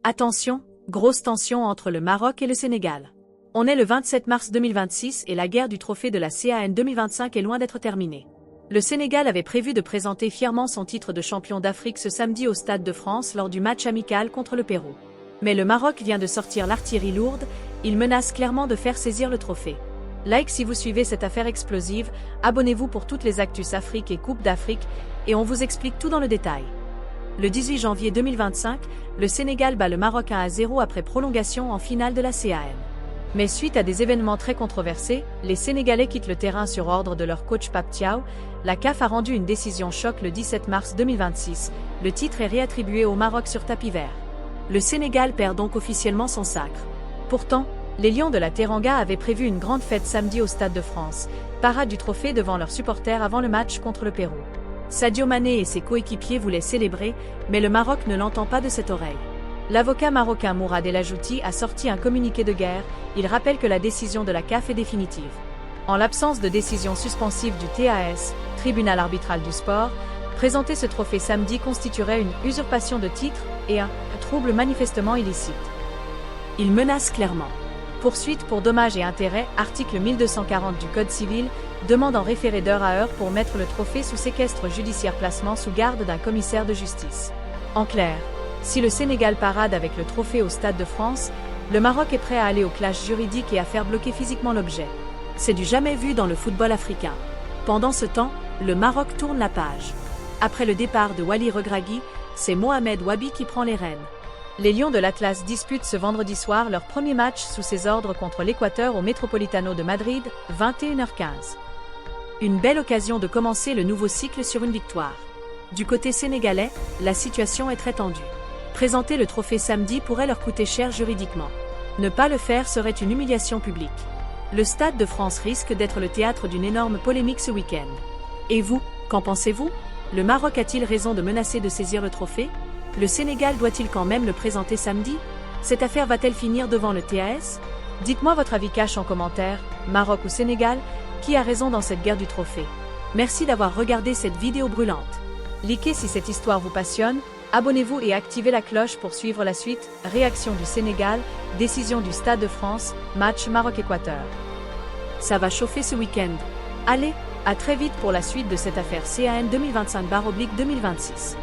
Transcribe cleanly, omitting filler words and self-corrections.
Attention, grosse tension entre le Maroc et le Sénégal. On est le 27 mars 2026 et la guerre du trophée de la CAN 2025 est loin d'être terminée. Le Sénégal avait prévu de présenter fièrement son titre de champion d'Afrique ce samedi au Stade de France lors du match amical contre le Pérou. Mais le Maroc vient de sortir l'artillerie lourde, il menace clairement de faire saisir le trophée. Like si vous suivez cette affaire explosive, abonnez-vous pour toutes les actus Afrique et Coupe d'Afrique, et on vous explique tout dans le détail. Le 18 janvier 2025, le Sénégal bat le Maroc 1-0 après prolongation en finale de la CAN. Mais suite à des événements très controversés, les Sénégalais quittent le terrain sur ordre de leur coach Pape Thiaw. La CAF a rendu une décision choc le 17 mars 2026. Le titre est réattribué au Maroc sur tapis vert. Le Sénégal perd donc officiellement son sacre. Pourtant, les Lions de la Teranga avaient prévu une grande fête samedi au Stade de France, parade du trophée devant leurs supporters avant le match contre le Pérou. Sadio Mané et ses coéquipiers voulaient célébrer, mais le Maroc ne l'entend pas de cette oreille. L'avocat marocain Mourad El Ajouti a sorti un communiqué de guerre, il rappelle que la décision de la CAF est définitive. En l'absence de décision suspensive du TAS, Tribunal arbitral du sport, présenter ce trophée samedi constituerait une usurpation de titre et un trouble manifestement illicite. Il menace clairement. Poursuite pour dommages et intérêts, article 1240 du Code civil, demande en référé d'heure à heure pour mettre le trophée sous séquestre judiciaire, placement sous garde d'un commissaire de justice. En clair, si le Sénégal parade avec le trophée au Stade de France, le Maroc est prêt à aller au clash juridique et à faire bloquer physiquement l'objet. C'est du jamais vu dans le football africain. Pendant ce temps, le Maroc tourne la page. Après le départ de Wally Regragui, c'est Mohamed Wabi qui prend les rênes. Les Lions de l'Atlas disputent ce vendredi soir leur premier match sous ses ordres contre l'Équateur au Metropolitano de Madrid, 21h15. Une belle occasion de commencer le nouveau cycle sur une victoire. Du côté sénégalais, la situation est très tendue. Présenter le trophée samedi pourrait leur coûter cher juridiquement. Ne pas le faire serait une humiliation publique. Le Stade de France risque d'être le théâtre d'une énorme polémique ce week-end. Et vous, qu'en pensez-vous? Le Maroc a-t-il raison de menacer de saisir le trophée? Le Sénégal doit-il quand même le présenter samedi? Cette affaire va-t-elle finir devant le TAS? Dites-moi votre avis cash en commentaire, Maroc ou Sénégal, qui a raison dans cette guerre du trophée? Merci d'avoir regardé cette vidéo brûlante. Likez si cette histoire vous passionne, abonnez-vous et activez la cloche pour suivre la suite. Réaction du Sénégal, décision du Stade de France, match Maroc-Équateur. Ça va chauffer ce week-end. Allez, à très vite pour la suite de cette affaire CAN 2025/2026.